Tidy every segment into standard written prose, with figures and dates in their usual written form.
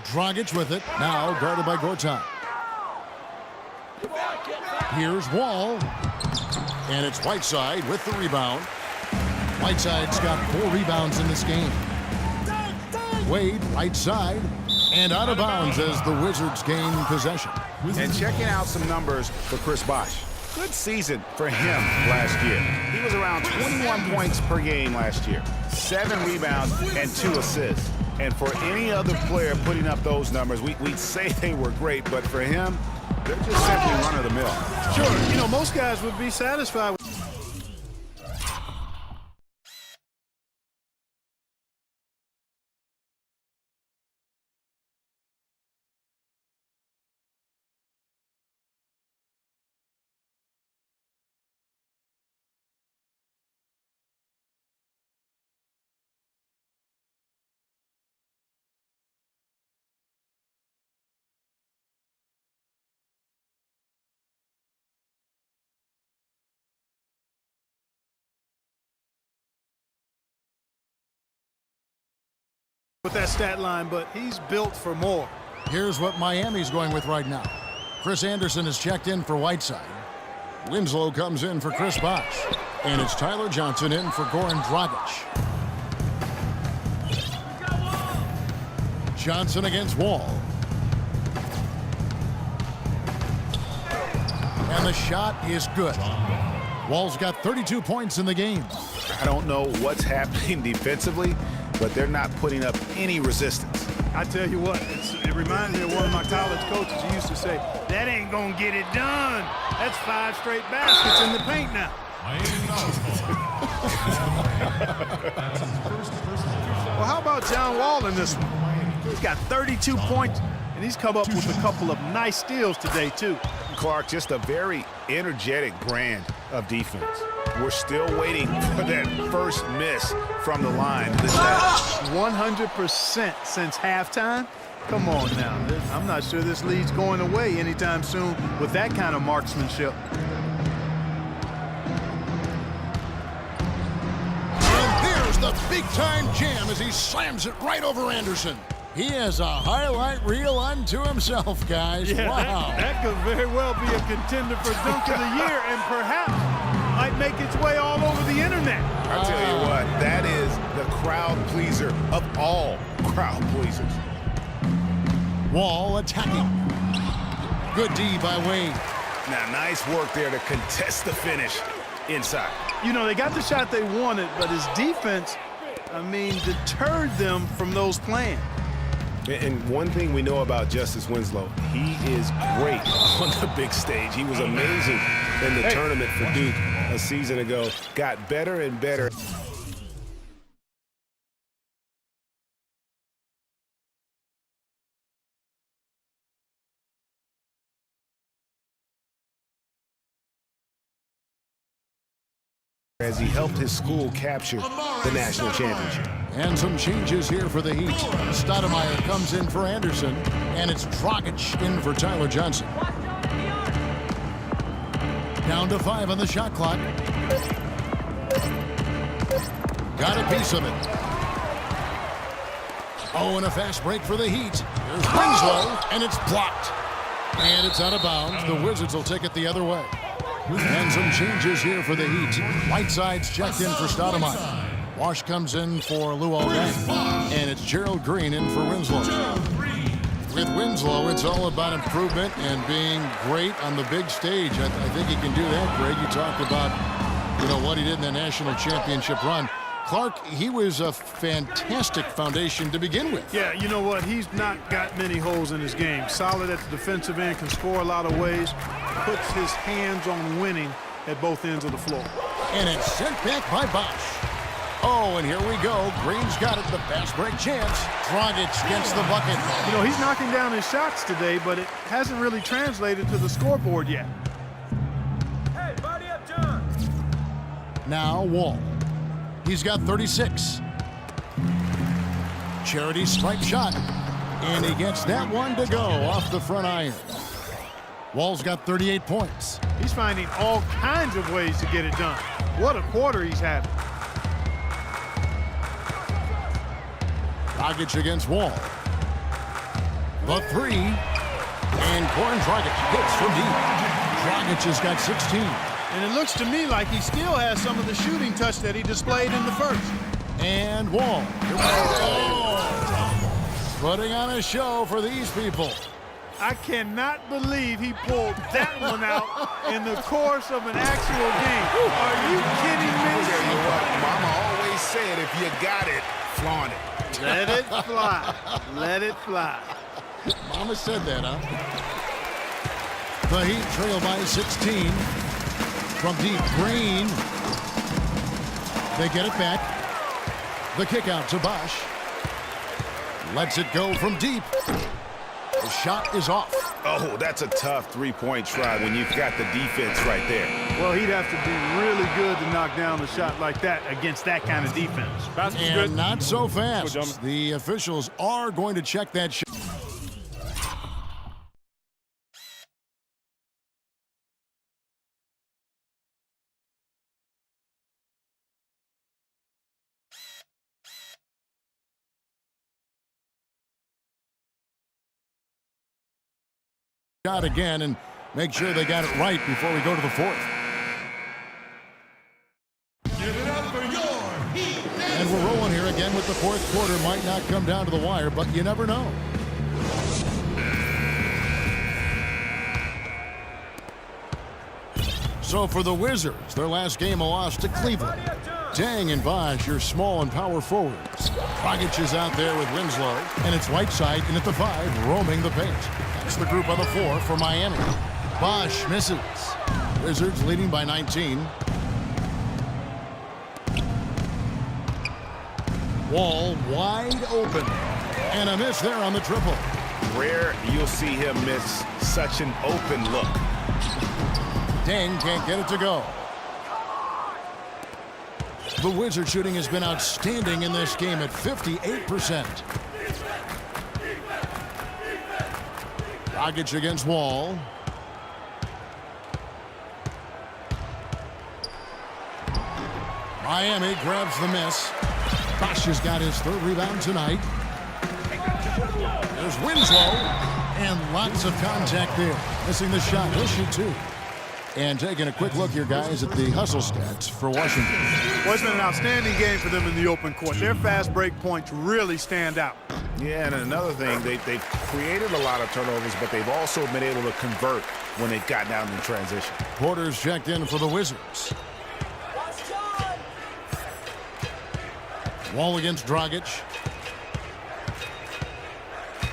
Dragic with it. Now guarded by Gortat. Here's Wall. And it's Whiteside with the rebound. Whiteside's got 4 rebounds in this game. Wade, right side, and out of bounds as the Wizards gain possession. And checking out some numbers for Chris Bosh. Good season for him last year. He was around 21 points per game last year, 7 rebounds and 2 assists. And for any other player putting up those numbers, we'd say they were great, but for him, they're just simply run-of-the-mill. Sure, you know, most guys would be satisfied with that stat line, but he's built for more. Here's what Miami's going with right now. Chris Anderson is checked in for Whiteside. Winslow comes in for Chris Bosh. And it's Tyler Johnson in for Goran Dragic. Johnson against Wall. And the shot is good. Wall's got 32 points in the game. I don't know what's happening defensively, but they're not putting up any resistance. I tell you what, it reminds me of one of my college coaches who used to say, that ain't gonna get it done. That's 5 straight baskets in the paint now. Well, how about John Wall in this one? He's got 32 points, and he's come up with a couple of nice steals today, too. Clark, just a very energetic brand of defense. We're still waiting for that first miss from the line. 100% since halftime? Come on now. I'm not sure this lead's going away anytime soon with that kind of marksmanship. And there's the big-time jam as he slams it right over Anderson. He has a highlight reel unto himself, guys. Yeah, wow. That could very well be a contender for Dunk of the Year and perhaps might make its way all over the internet. I'll tell you what, that is the crowd pleaser of all crowd pleasers. Wall attacking. Good D by Wade. Now, nice work there to contest the finish inside. You know, they got the shot they wanted, but his defense, deterred them from those plans. And one thing we know about Justice Winslow, he is great on the big stage. He was amazing in the tournament for Duke a season ago. Got better and better. As he helped his school capture the national championship. And some changes here for the Heat. Stoudemire comes in for Anderson, and it's Dragic in for Tyler Johnson. Down to 5 on the shot clock. Got a piece of it. Oh, and a fast break for the Heat. Here's Winslow, and it's blocked. And it's out of bounds. The Wizards will take it the other way. And some changes here for the Heat. Whiteside's checked in for Stoudemire. Wash comes in for Luol Deng. And it's Gerald Green in for Winslow. With Winslow, it's all about improvement and being great on the big stage. I think he can do that, Greg. You talked about, what he did in the national championship run. Clark, he was a fantastic foundation to begin with. Yeah, you know what? He's not got many holes in his game. Solid at the defensive end, can score a lot of ways, puts his hands on winning at both ends of the floor. And it's sent back by Bosh. Oh, and here we go. Green's got it. The fast break chance. Dragic gets the bucket. You know, he's knocking down his shots today, but it hasn't really translated to the scoreboard yet. Hey, body up, John. Now Wall. He's got 36. Charity stripe shot. And he gets that one to go off the front iron. Wall's got 38 points. He's finding all kinds of ways to get it done. What a quarter he's having. Dragic against Wall. The three. And Goran Dragic hits from deep. Dragic has got 16. And it looks to me like he still has some of the shooting touch that he displayed in the first. And Wall. Oh, putting on a show for these people. I cannot believe he pulled that one out in the course of an actual game. Are you kidding me? Tell you what, Mama always said, if you got it, flaunt it. Let it fly. Let it fly. Mama said that, huh? The Heat trail by 16. From deep, Green. They get it back. The kick out to Bosh. Lets it go from deep. The shot is off. Oh, that's a tough three-point try when you've got the defense right there. Well, he'd have to be really good to knock down a shot like that against that kind of defense. And not so fast. The officials are going to check that shot. Shot again and make sure they got it right before we go to the fourth. Give it up for your Heat. And we're rolling here again with the fourth quarter. Might not come down to the wire, but you never know. So for the Wizards, their last game a loss to Cleveland. Dang and Bosh, your small and power forwards. Dragic is out there with Winslow, and it's Whiteside in at the 5, roaming the paint. That's the group on the 4 for Miami. Bosh misses. Wizards leading by 19. Wall wide open. And a miss there on the triple. Rare you'll see him miss such an open look. Deng can't get it to go. The Wizard shooting has been outstanding in this game at 58%. Dragic against Wall. Miami grabs the miss. Bosh has got his 3rd rebound tonight. There's Winslow. And lots of contact there. Missing the shot. He'll shoot 2. And taking a quick look here, guys, at the hustle stats for Washington. Well, it's been an outstanding game for them in the open court. Their fast break points really stand out. Yeah, and another thing, they've created a lot of turnovers, but they've also been able to convert when they've gotten out in transition. Porter's checked in for the Wizards. Wall against Dragic.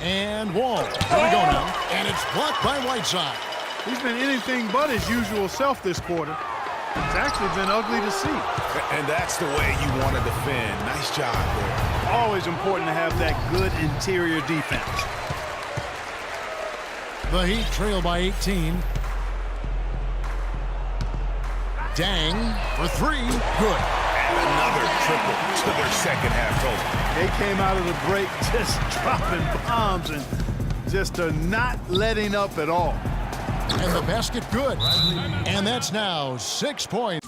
And Wall. Here we go now. And it's blocked by Whiteside. He's been anything but his usual self this quarter. It's actually been ugly to see. And that's the way you want to defend. Nice job there. Always important to have that good interior defense. The Heat trail by 18. Deng for 3. Good. And another triple to their second half total. They came out of the break just dropping bombs and just not letting up at all. And the basket good. And that's now 6 points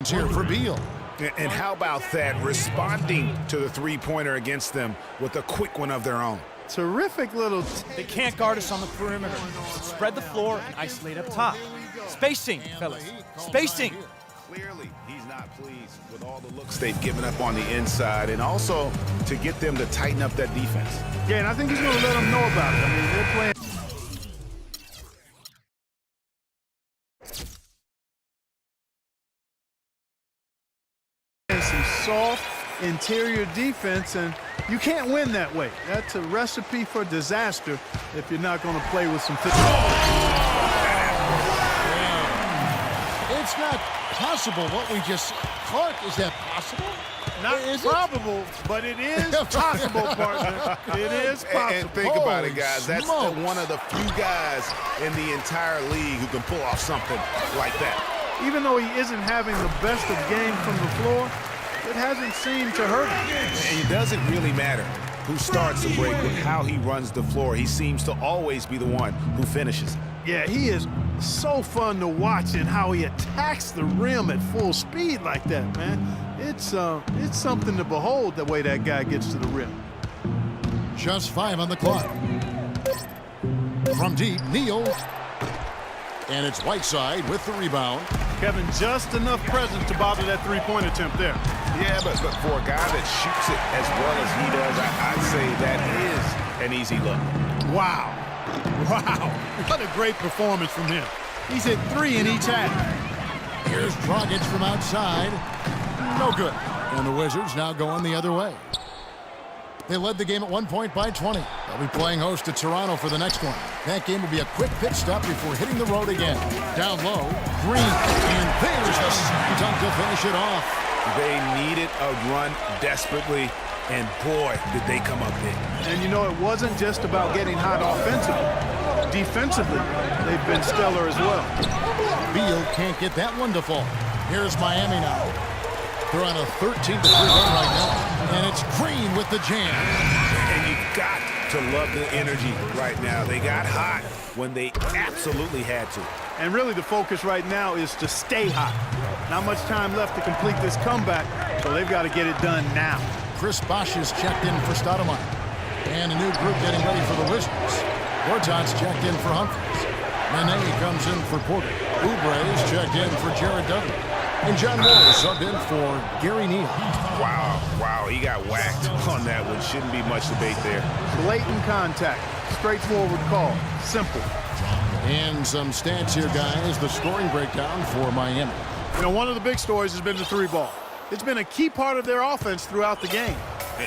here for Beal. And how about that, responding to the three-pointer against them with a quick one of their own. Terrific little... They can't guard us on the perimeter. Spread the floor and isolate up top. Spacing, fellas. Spacing. Clearly, he's not pleased with all the looks they've given up on the inside, and also to get them to tighten up that defense. Yeah, and I think he's going to let them know about it. I mean, they're playing... some soft interior defense, and you can't win that way. That's a recipe for disaster if you're not going to play with some physical. It's not possible what we just caught. Is that possible? Not probable, but it is possible, partner. It is possible. And think about it, Holy guys. That's smokes. one of the few guys in the entire league who can pull off something like that. Even though he isn't having the best of games from the floor, it hasn't seemed to hurt him. And it doesn't really matter who starts the break with how he runs the floor. He seems to always be the one who finishes. Yeah, he is so fun to watch in how he attacks the rim at full speed like that, man. It's something to behold the way that guy gets to the rim. Just 5 on the clock. From deep, Neal. And it's Whiteside with the rebound. Kevin, just enough presence to bother that three-point attempt there. Yeah, but for a guy that shoots it as well as he does, I'd say that is an easy look. Wow. Wow. What a great performance from him. He's hit 3 in each half. Here's Dragic from outside. No good. And the Wizards now going the other way. They led the game at 1 point by 20. They'll be playing host to Toronto for the next one. That game will be a quick pit stop before hitting the road again. Down low, Green, and there's the slam dunk to finish it off. They needed a run desperately, and boy, did they come up big. And you know, it wasn't just about getting hot offensively. Defensively, they've been stellar as well. Beal can't get that one to fall. Here's Miami now. They're on a 13-3 run right now, and it's Green with the jam. And you've got to love the energy right now. They got hot when they absolutely had to. And really the focus right now is to stay hot. Not much time left to complete this comeback, so they've got to get it done now. Chris Bosh is checked in for Stoudemire. And a new group getting ready for the Wizards. Gortat's checked in for Humphries. Nene comes in for Porter. Oubre is checked in for Jared Dudley. And John Wall subbed in for Gary Neal. Wow, he got whacked on that one. Shouldn't be much debate there. Blatant contact. Straightforward call. Simple. And some stats here, guys. The scoring breakdown for Miami. You know, one of the big stories has been the 3-ball. It's been a key part of their offense throughout the game.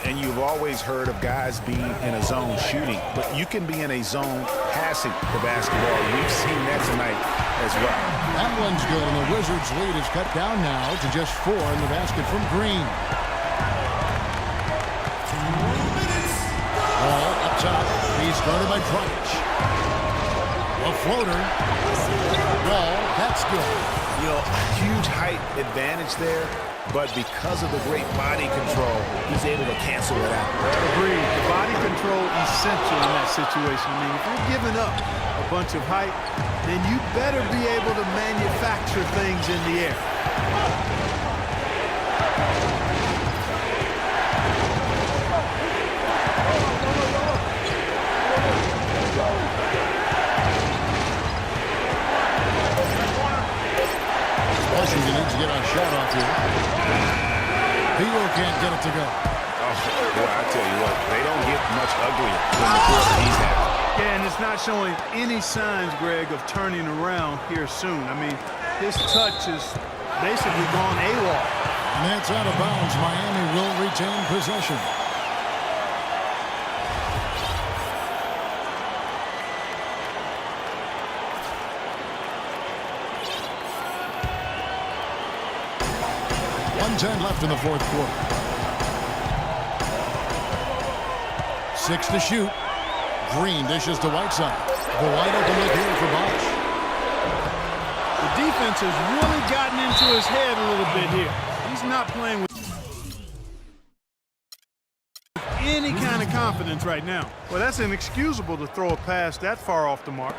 And you've always heard of guys being in a zone shooting, but you can be in a zone passing the basketball. We've seen that tonight as well. That one's good, and the Wizards' lead is cut down now to just 4 in the basket from Green. Ball up top. He's guarded by Dragic. A floater. Well, that's good. You know, huge height advantage there, but because of the great body control, he's able to cancel it out. Agreed. The body control essential in that situation. I mean, if you're giving up a bunch of height, then you better be able to manufacture things in the air. Washington needs to get a shot off here. Beal can't get it to go. Oh, boy, I tell you what, they don't get much uglier than the quarter he's having. Yeah, and it's not showing any signs, Greg, of turning around here soon. I mean, his touch is basically gone AWOL. And that's out of bounds. Miami will retain possession. .10 left in the fourth quarter. 6 to shoot. Green dishes to Whiteside. The wide open look here for Bosh. The defense has really gotten into his head a little bit here. He's not playing with any kind of confidence right now. Well, that's inexcusable to throw a pass that far off the mark.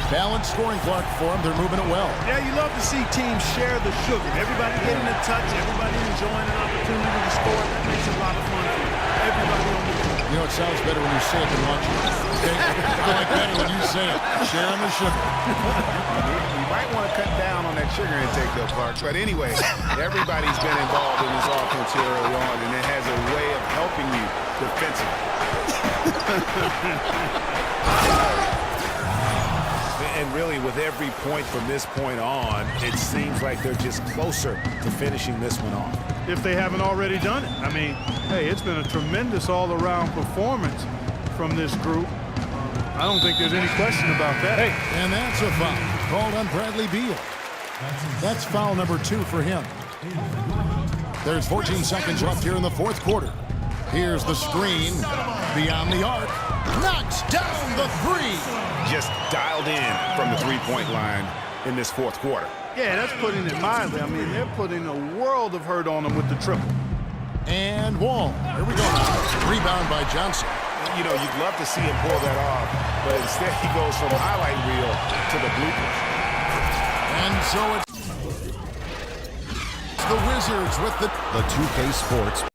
Balanced scoring clock for them. They're moving it well. Yeah, you love to see teams share the sugar. Everybody getting a touch, everybody enjoying an opportunity to score. That makes it a lot of fun for everybody on the team. You know, it sounds better when you say it than watch it. Okay? I like better when you say it. Sharing the sugar. You might want to cut down on that sugar intake, though, Clark. But anyway, everybody's been involved in this offense here early on, and it has a way of helping you defensively. And really, with every point from this point on, it seems like they're just closer to finishing this one off. If they haven't already done it. I mean, hey, it's been a tremendous all-around performance from this group. I don't think there's any question about that. Hey, and that's a foul called on Bradley Beal. That's foul number 2 for him. There's 14 seconds left here in the fourth quarter. Here's the screen. Beyond the arc. Knocks down the 3. Just dialed in from the three-point line in this fourth quarter. Yeah, that's putting it mildly. I mean, they're putting a world of hurt on him with the triple. And Wall. Here we go now. Rebound by Johnson. You know, you'd love to see him pull that off, but instead he goes from highlight reel to the bloopers. And so it's the Wizards with the 2K Sports